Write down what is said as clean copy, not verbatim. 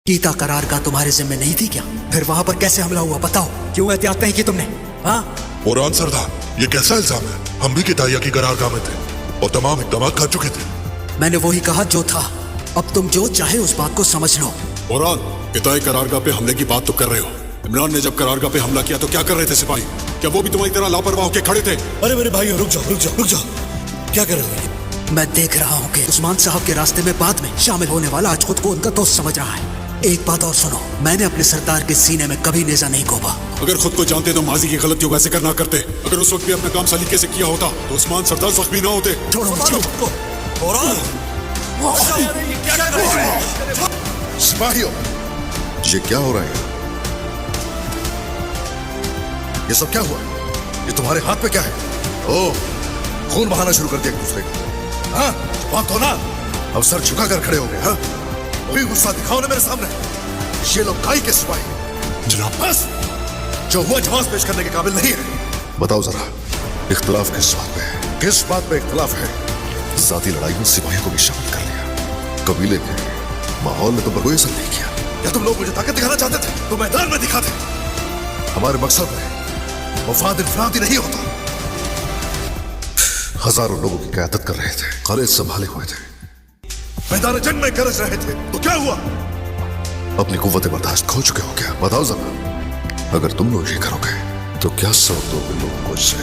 गीता करार का तुम्हारे जिम्मे नहीं थी क्या? फिर वहां पर कैसे हमला हुआ बताओ, क्यों एहतियात नहीं की तुमने? हाँ, कुरान सरदार, ये कैसा इल्जाम है? हम भी किताया की करारगाह में थे और तमाम इकदाम कर चुके थे। मैंने वही कहा जो था। अब तुम जो चाहे उस बात को समझ लो। कुरान, किताई करारगाह पे हमले की बात तो कर रहे हो। इमरान ने जब करारगाह पे हमला किया तो क्या कर रहे थे सिपाही? क्या वो भी तुम्हारी तरह लापरवाह होकर खड़े थे? अरे मेरे भाई, रुक जाओ रुक जाओ रुक जाओ, क्या कर रहे हो? मैं देख रहा हूँ कि उस्मान साहब के रास्ते में बाद में शामिल होने वाला आज खुद को उनका दोस्त समझ रहा है। एक बात और सुनो, मैंने अपने सरदार के सीने में कभी नेजा नहीं घोंपा। अगर खुद को जानते तो माजी की गलतियों को ऐसे करना करते। अगर उस वक्त भी अपना काम सलीके से किया होता तो उस्मान सरदार जख्मी ना होते। छोड़ो मुझे। सिपाहियों, ये क्या हो रहा है? ये सब क्या हुआ? ये तुम्हारे हाथ में क्या है? ओह, खून बहाना शुरू कर दिया एक दूसरे को। हाँ, बात हो ना। अब सर झुका कर खड़े हो गए। हाँ, वही गुस्सा दिखाओ ना मेरे सामने। ये लोग काई के सिपाही जनाब, बस जो हुआ जवाब पेश करने के काबिल नहीं है। बताओ जरा, इख्तिलाफ किस बात पे है? किस बात पे इख्तिलाफ है? जाती लड़ाई में सिपाहियों को भी शामिल कर लिया। कबीले के माहौल में तो कोई असर नहीं किया। या तुम लोग मुझे ताकत दिखाना चाहते थे तो मैदान में दिखाते। हमारे मकसद में वफाद इनफरादी नहीं होता। हजारों लोगों की क़यादत कर रहे थे, कलेज संभाले हुए थे, मैदान जंग में गरज रहे थे, तो क्या हुआ? अपनी कुव्वत बर्दाश्त खो चुके हो क्या? बताओ जरा, अगर तुम लोग ये करोगे तो क्या सब दोगे लोगों को इससे?